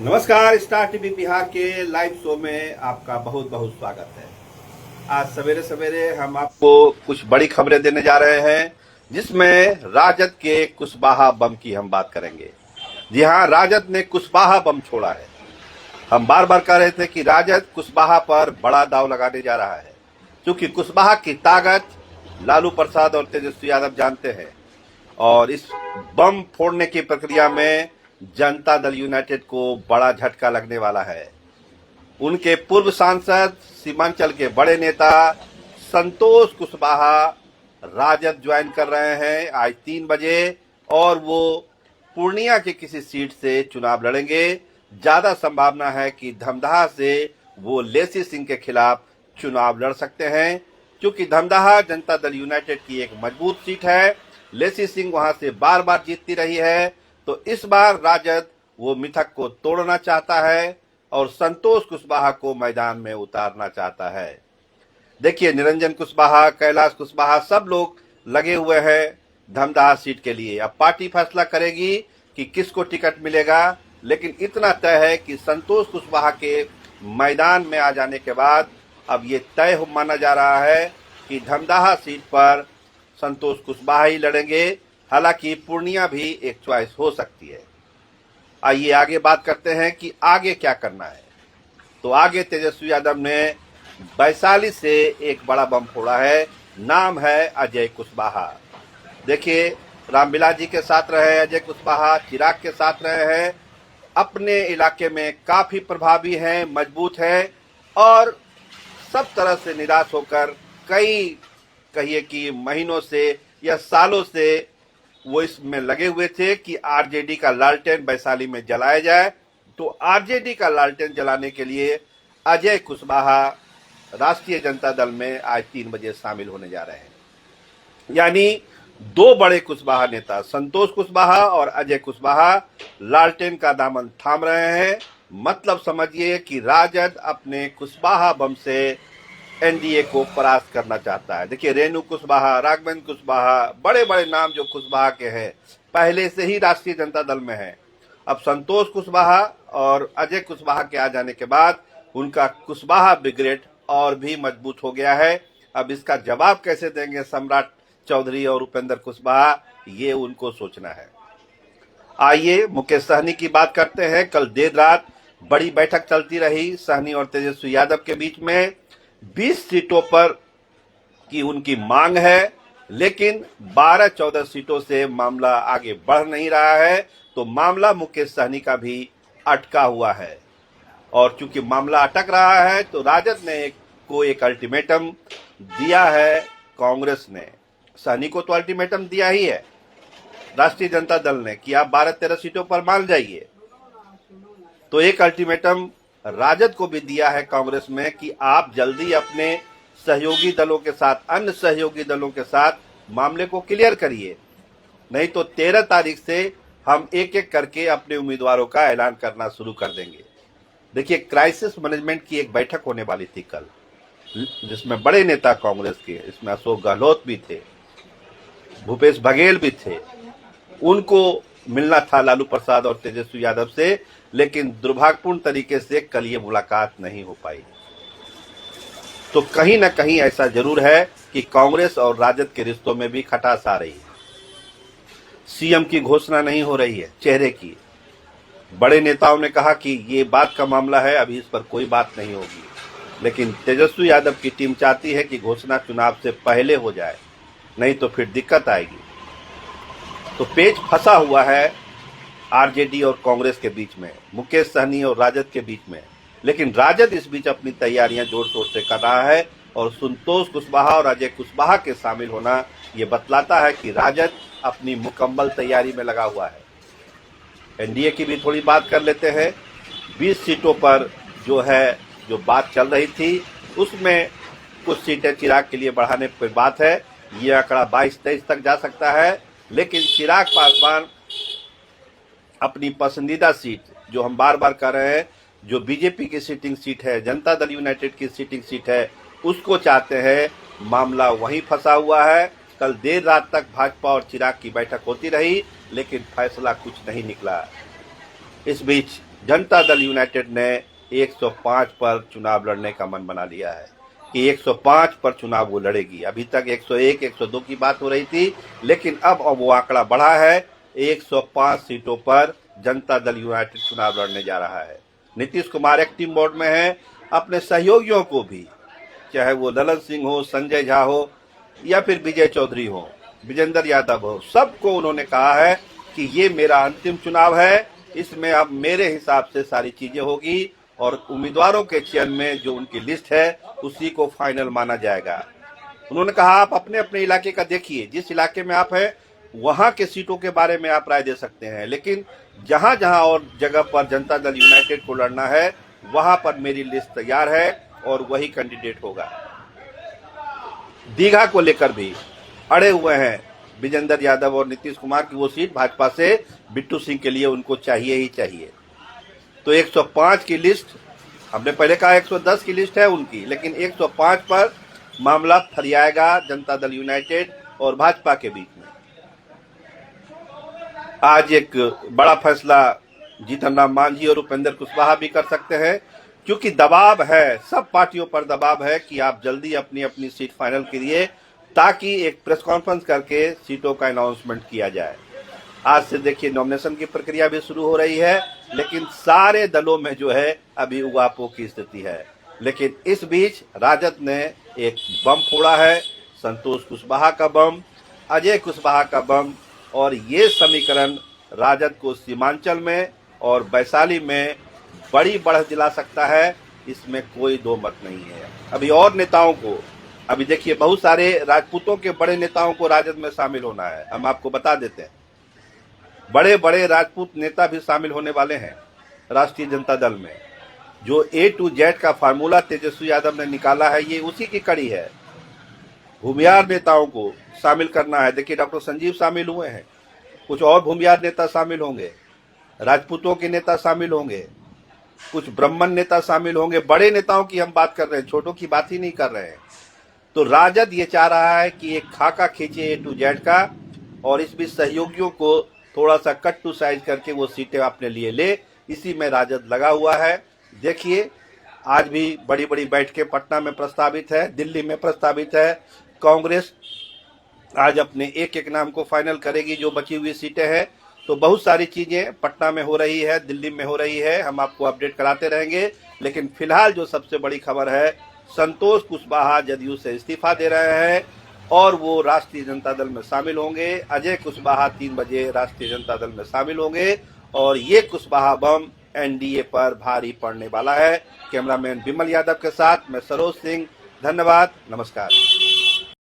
नमस्कार, star TV Bihar के live show में आपका बहुत बहुत स्वागत है। आज सवेरे सवेरे हम आपको कुछ बड़ी खबरें देने जा रहे हैं, जिसमें राजद के कुशवाहा बम की हम बात करेंगे। जी हाँ, राजद ने कुशवाहा बम छोड़ा है। हम बार बार कह रहे थे कि राजद कुशवाहा पर बड़ा दांव लगाने जा रहा है, क्योंकि कुशवाहा की ताकत लालू प्रसाद और तेजस्वी यादव जानते हैं। और इस बम फोड़ने की प्रक्रिया में जनता दल यूनाइटेड को बड़ा झटका लगने वाला है। उनके पूर्व सांसद, सीमांचल के बड़े नेता संतोष कुशवाहा राजद ज्वाइन कर रहे हैं आज 3 बजे, और वो पूर्णिया के किसी सीट से चुनाव लड़ेंगे। ज्यादा संभावना है कि धमदाहा से वो लेसी सिंह के खिलाफ चुनाव लड़ सकते हैं, क्योंकि धमदाहा जनता दल यूनाइटेड की एक मजबूत सीट है। लेसी सिंह वहां से बार बार जीतती रही है, तो इस बार राजद वो मिथक को तोड़ना चाहता है और संतोष कुशवाहा को मैदान में उतारना चाहता है। देखिए, निरंजन कुशवाहा, कैलाश कुशवाहा सब लोग लगे हुए हैं धमदाहा सीट के लिए। अब पार्टी फैसला करेगी कि किसको टिकट मिलेगा, लेकिन इतना तय है कि संतोष कुशवाहा के मैदान में आ जाने के बाद अब ये तय माना जा रहा है कि धमदाहा सीट पर संतोष कुशवाहा ही लड़ेंगे। हालांकि पूर्णिया भी एक चॉइस हो सकती है। आइए आगे बात करते हैं कि आगे क्या करना है। तो आगे तेजस्वी यादव ने वैशाली से एक बड़ा बम फोड़ा है, नाम है अजय कुशवाहा। देखिए, रामविलास जी के साथ रहे अजय कुशवाहा, चिराग के साथ रहे हैं, अपने इलाके में काफी प्रभावी हैं, मजबूत हैं, और सब तरह से निराश होकर कई कहिए कि महीनों से या सालों से वो इसमें लगे हुए थे कि आरजेडी का लालटेन वैशाली में जलाया जाए। तो आरजेडी का लालटेन जलाने के लिए अजय कुशवाहा राष्ट्रीय जनता दल में आज 3 बजे शामिल होने जा रहे हैं। यानी दो बड़े कुशवाहा नेता संतोष कुशवाहा और अजय कुशवाहा लालटेन का दामन थाम रहे हैं। मतलब समझिए कि राजद अपने कुशवाहा बम से एनडीए को परास्त करना चाहता है। देखिए, रेणु कुशवाहा, राघवेंद्र कुशवाहा, बड़े बड़े नाम जो कुशवाहा के हैं पहले से ही राष्ट्रीय जनता दल में है। अब संतोष कुशवाहा और अजय कुशवाहा के आ जाने के बाद उनका कुशवाहा ब्रिगेड और भी मजबूत हो गया है। अब इसका जवाब कैसे देंगे सम्राट चौधरी और उपेंद्र कुशवाहा, ये उनको सोचना है। आइए मुकेश सहनी की बात करते हैं। कल देर रात बड़ी बैठक चलती रही सहनी और तेजस्वी यादव के बीच में। 20 सीटों पर की उनकी मांग है, लेकिन 12-14 सीटों से मामला आगे बढ़ नहीं रहा है। तो मामला मुकेश सहनी का भी अटका हुआ है, और चूंकि मामला अटक रहा है तो राजद ने एक अल्टीमेटम दिया है। कांग्रेस ने सहनी को तो अल्टीमेटम दिया ही है राष्ट्रीय जनता दल ने कि आप 12-13 सीटों पर मान जाइए। तो एक अल्टीमेटम राजद को भी दिया है कांग्रेस में कि आप जल्दी अपने सहयोगी दलों के साथ, अन्य सहयोगी दलों के साथ मामले को क्लियर करिए, नहीं तो 13 तारीख से हम एक एक करके अपने उम्मीदवारों का ऐलान करना शुरू कर देंगे। देखिए, क्राइसिस मैनेजमेंट की एक बैठक होने वाली थी कल, जिसमें बड़े नेता कांग्रेस के, इसमें अशोक गहलोत भी थे, भूपेश बघेल भी थे। उनको मिलना था लालू प्रसाद और तेजस्वी यादव से, लेकिन दुर्भाग्यपूर्ण तरीके से कल ये मुलाकात नहीं हो पाई। तो कहीं ना कहीं ऐसा जरूर है कि कांग्रेस और राजद के रिश्तों में भी खटास आ रही है। सीएम की घोषणा नहीं हो रही है चेहरे की। बड़े नेताओं ने कहा कि ये बात का मामला है, अभी इस पर कोई बात नहीं होगी, लेकिन तेजस्वी यादव की टीम चाहती है कि घोषणा चुनाव से पहले हो जाए, नहीं तो फिर दिक्कत आएगी। तो पेच फंसा हुआ है आरजेडी और कांग्रेस के बीच में, मुकेश सहनी और राजद के बीच में। लेकिन राजद इस बीच अपनी तैयारियां जोर शोर से कर रहा है, और संतोष कुशवाहा और अजय कुशवाहा के शामिल होना ये बतलाता है कि राजद अपनी मुकम्मल तैयारी में लगा हुआ है। एनडीए की भी थोड़ी बात कर लेते हैं। 20 सीटों पर जो बात चल रही थी, उसमें कुछ सीटें चिराग के लिए बढ़ाने पर बात है। ये आंकड़ा 22-23 तक जा सकता है, लेकिन चिराग पासवान अपनी पसंदीदा सीट, जो हम बार बार कह रहे हैं, जो बीजेपी की सीटिंग सीट है, जनता दल यूनाइटेड की सीटिंग सीट है, उसको चाहते हैं। मामला वहीं फंसा हुआ है। कल देर रात तक भाजपा और चिराग की बैठक होती रही, लेकिन फैसला कुछ नहीं निकला। इस बीच जनता दल यूनाइटेड ने 105 पर चुनाव लड़ने का मन बना लिया है कि 105 पर चुनाव वो लड़ेगी। अभी तक 101, 102 की बात हो रही थी, लेकिन अब वो आंकड़ा बढ़ा है। 105 सीटों पर जनता दल यूनाइटेड चुनाव लड़ने जा रहा है। नीतीश कुमार एक्टिव मोड में है। अपने सहयोगियों को भी, चाहे वो ललन सिंह हो, संजय झा हो या फिर विजय चौधरी हो, विजेंद्र यादव हो, सबको उन्होंने कहा है कि ये मेरा अंतिम चुनाव है, इसमें अब मेरे हिसाब से सारी चीजें होगी और उम्मीदवारों के चयन में जो उनकी लिस्ट है उसी को फाइनल माना जाएगा। उन्होंने कहा आप अपने अपने इलाके का देखिए, जिस इलाके में आप हैं वहां के सीटों के बारे में आप राय दे सकते हैं, लेकिन जहां जहां और जगह पर जनता दल यूनाइटेड को लड़ना है वहां पर मेरी लिस्ट तैयार है और वही कैंडिडेट होगा। दीघा को लेकर भी अड़े हुए हैं विजेंद्र यादव और नीतीश कुमार की वो सीट भाजपा से बिट्टू सिंह के लिए उनको चाहिए ही चाहिए। तो 105 की लिस्ट, हमने पहले कहा 110 की लिस्ट है उनकी, लेकिन 105 पर मामला फरियाएगा जनता दल यूनाइटेड और भाजपा के बीच में। आज एक बड़ा फैसला जीतन राम मांझी और उपेंद्र कुशवाहा भी कर सकते हैं, क्योंकि दबाव है, सब पार्टियों पर दबाव है कि आप जल्दी अपनी अपनी सीट फाइनल करिए ताकि एक प्रेस कॉन्फ्रेंस करके सीटों का अनाउंसमेंट किया जाए। आज से देखिए नॉमिनेशन की प्रक्रिया भी शुरू हो रही है, लेकिन सारे दलों में जो है अभी उगापों की स्थिति है। लेकिन इस बीच राजद ने एक बम फोड़ा है, संतोष कुशवाहा का बम, अजय कुशवाहा का बम, और ये समीकरण राजद को सीमांचल में और वैशाली में बड़ी बढ़त दिला सकता है, इसमें कोई दो मत नहीं है। अभी और नेताओं को, अभी देखिए बहुत सारे राजपूतों के बड़े नेताओं को राजद में शामिल होना है। हम आपको बता देते हैं, बड़े बड़े राजपूत नेता भी शामिल होने वाले हैं राष्ट्रीय जनता दल में। जो A to Z का फार्मूला तेजस्वी यादव ने निकाला है, ये उसी की कड़ी है। भूमियार नेताओं को शामिल करना है। देखिए डॉक्टर संजीव शामिल हुए हैं, कुछ और भूमियार नेता शामिल होंगे, राजपूतों के नेता शामिल होंगे, कुछ ब्राह्मण नेता शामिल होंगे। बड़े नेताओं की हम बात कर रहे हैं, छोटों की बात ही नहीं कर रहे हैं। तो राजद ये चाह रहा है कि एक खाका खींचे A to Z का, और इस बीच सहयोगियों को थोड़ा सा कट टू साइज करके वो सीटें अपने लिए ले, इसी में राजद लगा हुआ है। देखिए आज भी बड़ी बड़ी बैठकें पटना में प्रस्तावित है, दिल्ली में प्रस्तावित है। कांग्रेस आज अपने एक एक नाम को फाइनल करेगी जो बची हुई सीटें हैं। तो बहुत सारी चीजें पटना में हो रही है, दिल्ली में हो रही है, हम आपको अपडेट कराते रहेंगे। लेकिन फिलहाल जो सबसे बड़ी खबर है, संतोष कुशवाहा जदयू से इस्तीफा दे रहे हैं और वो राष्ट्रीय जनता दल में शामिल होंगे। अजय कुशवाहा 3 बजे राष्ट्रीय जनता दल में शामिल होंगे और ये कुशवाहा बम एनडीए पर भारी पड़ने वाला है। कैमरामैन विमल यादव के साथ मैं सरोज सिंह, धन्यवाद, नमस्कार।